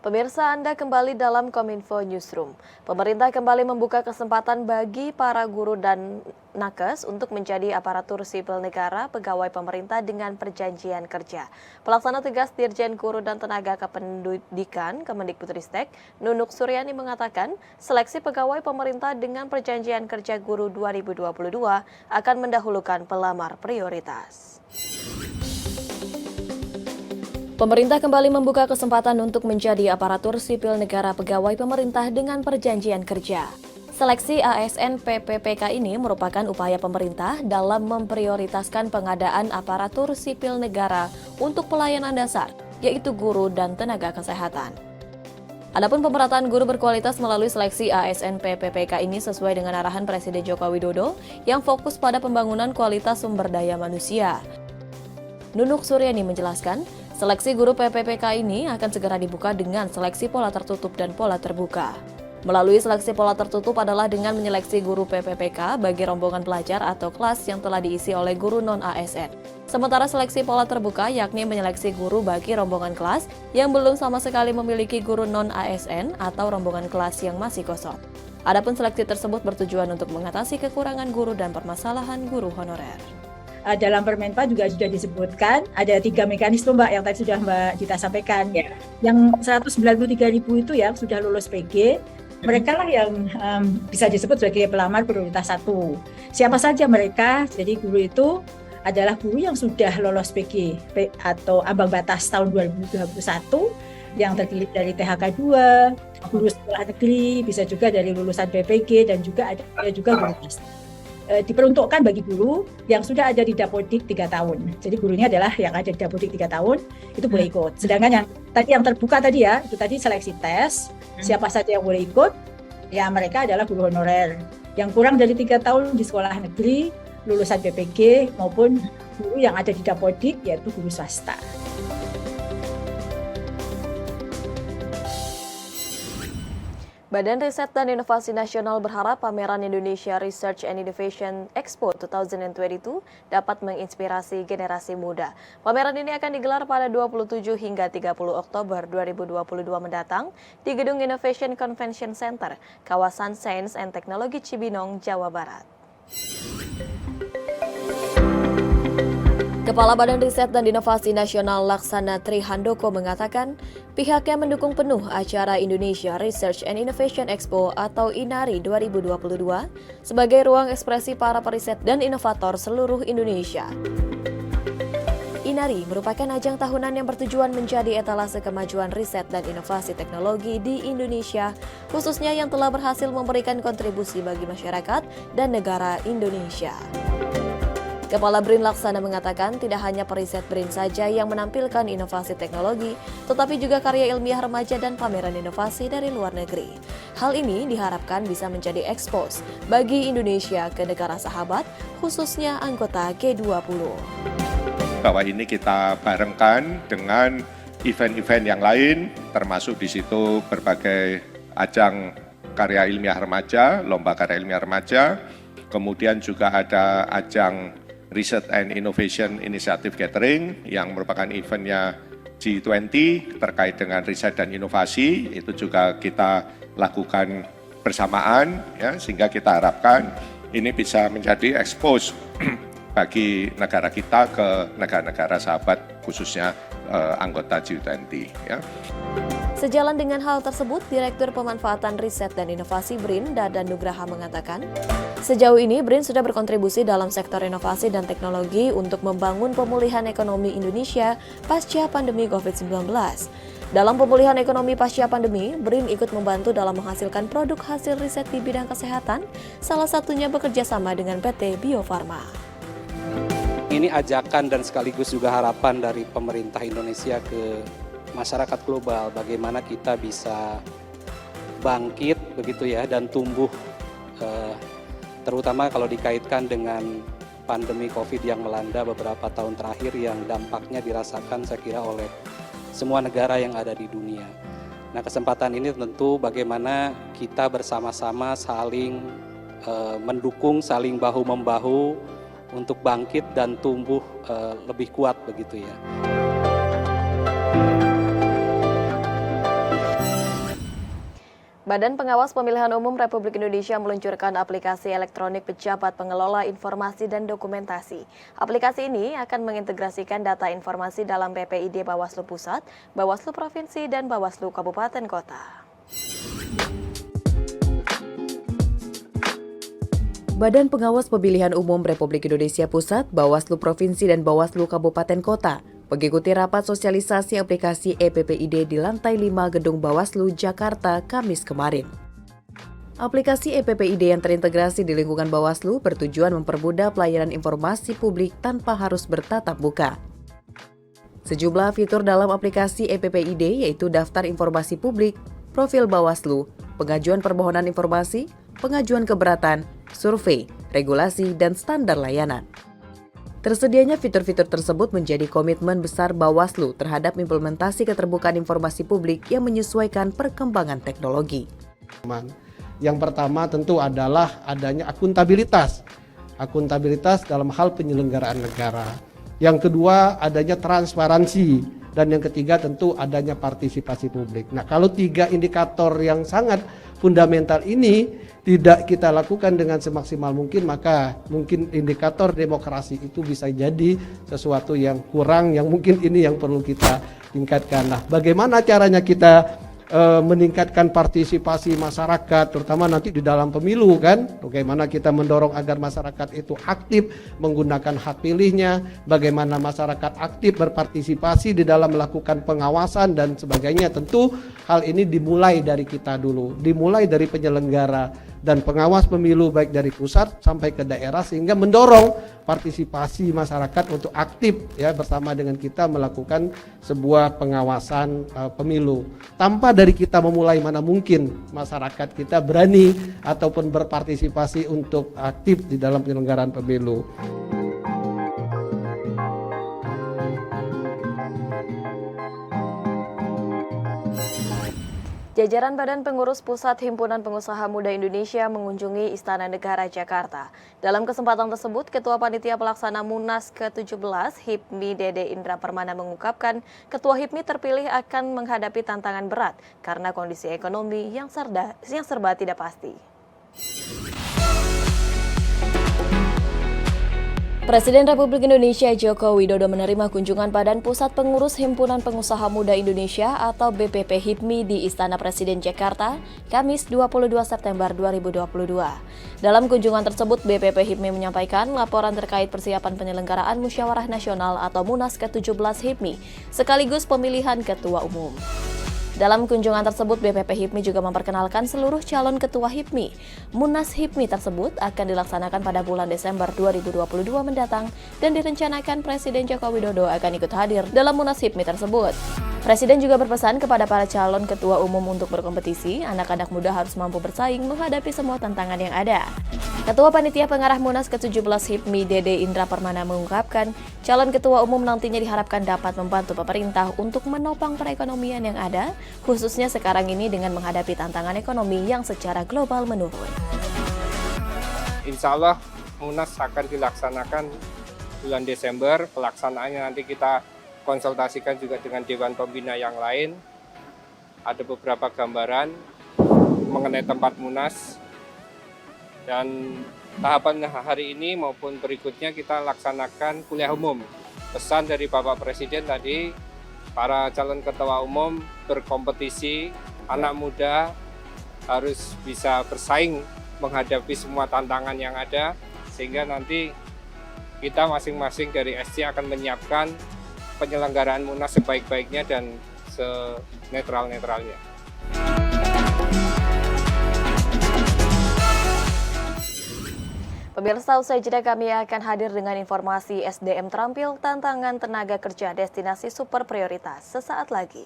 Pemirsa, Anda kembali dalam Kominfo Newsroom. Pemerintah kembali membuka kesempatan bagi para guru dan nakes untuk menjadi aparatur sipil negara pegawai pemerintah dengan perjanjian kerja. Pelaksana tugas Dirjen Guru dan Tenaga Kependidikan Kemendikbudristek, Nunuk Suryani mengatakan, seleksi pegawai pemerintah dengan perjanjian kerja guru 2022 akan mendahulukan pelamar prioritas. Pemerintah kembali membuka kesempatan untuk menjadi aparatur sipil negara pegawai pemerintah dengan perjanjian kerja. Seleksi ASN PPPK ini merupakan upaya pemerintah dalam memprioritaskan pengadaan aparatur sipil negara untuk pelayanan dasar, yaitu guru dan tenaga kesehatan. Adapun pemerataan guru berkualitas melalui seleksi ASN PPPK ini sesuai dengan arahan Presiden Joko Widodo yang fokus pada pembangunan kualitas sumber daya manusia. Nunuk Suryani menjelaskan, seleksi guru PPPK ini akan segera dibuka dengan seleksi pola tertutup dan pola terbuka. Melalui seleksi pola tertutup adalah dengan menyeleksi guru PPPK bagi rombongan pelajar atau kelas yang telah diisi oleh guru non-ASN. Sementara seleksi pola terbuka yakni menyeleksi guru bagi rombongan kelas yang belum sama sekali memiliki guru non-ASN atau rombongan kelas yang masih kosong. Adapun seleksi tersebut bertujuan untuk mengatasi kekurangan guru dan permasalahan guru honorer. Dalam Permenpa juga sudah disebutkan ada 3 mekanisme Mbak yang tadi sudah Mbak Dita sampaikan. Yang 193.000 itu yang sudah lulus PG, mereka lah yang bisa disebut sebagai pelamar prioritas 1. Siapa saja mereka? Jadi guru itu adalah guru yang sudah lolos PG atau ambang batas tahun 2021 yang terdiri dari THK 2, guru sekolah negeri, bisa juga dari lulusan PPG dan juga ada juga guru tes. Diperuntukkan bagi guru yang sudah ada di Dapodik 3 tahun. Jadi gurunya adalah yang ada di Dapodik 3 tahun, itu boleh ikut. Sedangkan yang terbuka tadi ya, itu tadi seleksi tes, siapa saja yang boleh ikut, ya mereka adalah guru honorer. Yang kurang dari 3 tahun di sekolah negeri, lulusan PPG maupun guru yang ada di Dapodik, yaitu guru swasta. Badan Riset dan Inovasi Nasional berharap pameran Indonesia Research and Innovation Expo 2022 dapat menginspirasi generasi muda. Pameran ini akan digelar pada 27 hingga 30 Oktober 2022 mendatang di Gedung Innovation Convention Center, kawasan Sains and Teknologi Cibinong, Jawa Barat. Kepala Badan Riset dan Inovasi Nasional Laksana Tri Handoko mengatakan pihaknya mendukung penuh acara Indonesia Research and Innovation Expo atau INARI 2022 sebagai ruang ekspresi para periset dan inovator seluruh Indonesia. INARI merupakan ajang tahunan yang bertujuan menjadi etalase kemajuan riset dan inovasi teknologi di Indonesia, khususnya yang telah berhasil memberikan kontribusi bagi masyarakat dan negara Indonesia. Kepala BRIN Laksana mengatakan tidak hanya periset BRIN saja yang menampilkan inovasi teknologi, tetapi juga karya ilmiah remaja dan pameran inovasi dari luar negeri. Hal ini diharapkan bisa menjadi ekspos bagi Indonesia ke negara sahabat, khususnya anggota G20. Bahwa ini kita barengkan dengan event-event yang lain, termasuk di situ berbagai ajang karya ilmiah remaja, lomba karya ilmiah remaja, kemudian juga ada ajang Research and Innovation Initiative Gathering yang merupakan eventnya G20 terkait dengan riset dan inovasi, itu juga kita lakukan bersamaan ya, sehingga kita harapkan ini bisa menjadi expose bagi negara kita ke negara-negara sahabat khususnya anggota G20 ya. Sejalan dengan hal tersebut, Direktur Pemanfaatan Riset dan Inovasi BRIN, Dadan Nugraha mengatakan, sejauh ini BRIN sudah berkontribusi dalam sektor inovasi dan teknologi untuk membangun pemulihan ekonomi Indonesia pasca pandemi COVID-19. Dalam pemulihan ekonomi pasca pandemi, BRIN ikut membantu dalam menghasilkan produk hasil riset di bidang kesehatan, salah satunya bekerja sama dengan PT Bio Farma. Ini ajakan dan sekaligus juga harapan dari pemerintah Indonesia ke masyarakat global, bagaimana kita bisa bangkit begitu ya dan tumbuh, terutama kalau dikaitkan dengan pandemi COVID yang melanda beberapa tahun terakhir yang dampaknya dirasakan saya kira oleh semua negara yang ada di dunia. Nah, kesempatan ini tentu bagaimana kita bersama-sama saling mendukung, saling bahu-membahu untuk bangkit dan tumbuh lebih kuat begitu ya. Badan Pengawas Pemilihan Umum Republik Indonesia meluncurkan aplikasi elektronik pejabat pengelola informasi dan dokumentasi. Aplikasi ini akan mengintegrasikan data informasi dalam PPID Bawaslu Pusat, Bawaslu Provinsi, dan Bawaslu Kabupaten Kota. Badan Pengawas Pemilihan Umum Republik Indonesia Pusat, Bawaslu Provinsi, dan Bawaslu Kabupaten Kota mengikuti rapat sosialisasi aplikasi EPPID di lantai 5 Gedung Bawaslu, Jakarta, Kamis kemarin. Aplikasi EPPID yang terintegrasi di lingkungan Bawaslu bertujuan mempermudah pelayanan informasi publik tanpa harus bertatap muka. Sejumlah fitur dalam aplikasi EPPID yaitu daftar informasi publik, profil Bawaslu, pengajuan permohonan informasi, pengajuan keberatan, survei, regulasi, dan standar layanan. Tersedianya fitur-fitur tersebut menjadi komitmen besar Bawaslu terhadap implementasi keterbukaan informasi publik yang menyesuaikan perkembangan teknologi. Yang pertama tentu adalah adanya akuntabilitas dalam hal penyelenggaraan negara. Yang kedua adanya transparansi, dan yang ketiga tentu adanya partisipasi publik. Nah, kalau 3 indikator yang sangat fundamental ini tidak kita lakukan dengan semaksimal mungkin, maka mungkin indikator demokrasi itu bisa jadi sesuatu yang kurang, yang mungkin ini yang perlu kita tingkatkan. Nah, bagaimana caranya kita meningkatkan partisipasi masyarakat, terutama nanti di dalam pemilu kan? Bagaimana kita mendorong agar masyarakat itu aktif menggunakan hak pilihnya, bagaimana masyarakat aktif berpartisipasi di dalam melakukan pengawasan dan sebagainya. Tentu hal ini dimulai dari kita dulu, dimulai dari penyelenggara dan pengawas pemilu baik dari pusat sampai ke daerah, sehingga mendorong partisipasi masyarakat untuk aktif ya bersama dengan kita melakukan sebuah pengawasan pemilu. Tanpa dari kita memulai, mana mungkin masyarakat kita berani ataupun berpartisipasi untuk aktif di dalam penyelenggaraan pemilu. Jajaran Badan Pengurus Pusat Himpunan Pengusaha Muda Indonesia mengunjungi Istana Negara Jakarta. Dalam kesempatan tersebut, Ketua Panitia Pelaksana Munas ke-17 HIPMI Dede Indra Permana mengungkapkan, Ketua HIPMI terpilih akan menghadapi tantangan berat karena kondisi ekonomi yang serba tidak pasti. Presiden Republik Indonesia Joko Widodo menerima kunjungan Badan Pusat Pengurus Himpunan Pengusaha Muda Indonesia atau BPP HIPMI di Istana Presiden Jakarta, Kamis 22 September 2022. Dalam kunjungan tersebut, BPP HIPMI menyampaikan laporan terkait persiapan penyelenggaraan Musyawarah Nasional atau Munas ke-17 HIPMI, sekaligus pemilihan Ketua Umum. Dalam kunjungan tersebut, BPP HIPMI juga memperkenalkan seluruh calon ketua HIPMI. Munas HIPMI tersebut akan dilaksanakan pada bulan Desember 2022 mendatang dan direncanakan Presiden Joko Widodo akan ikut hadir dalam Munas HIPMI tersebut. Presiden juga berpesan kepada para calon ketua umum untuk berkompetisi, anak-anak muda harus mampu bersaing menghadapi semua tantangan yang ada. Ketua Panitia Pengarah Munas ke-17 HIPMI Dede Indra Permana mengungkapkan, calon ketua umum nantinya diharapkan dapat membantu pemerintah untuk menopang perekonomian yang ada, khususnya sekarang ini dengan menghadapi tantangan ekonomi yang secara global menurun. Insya Allah Munas akan dilaksanakan bulan Desember, pelaksanaannya nanti kita konsultasikan juga dengan Dewan Pembina yang lain. Ada beberapa gambaran mengenai tempat Munas, dan tahapan hari ini maupun berikutnya kita laksanakan kuliah umum. Pesan dari Bapak Presiden tadi, para calon ketua umum berkompetisi, anak muda harus bisa bersaing menghadapi semua tantangan yang ada, sehingga nanti kita masing-masing dari SC akan menyiapkan penyelenggaraan Munas sebaik-baiknya dan senetral-netralnya. Pemirsa, usai jeda kami akan hadir dengan informasi SDM terampil, tantangan tenaga kerja destinasi super prioritas sesaat lagi.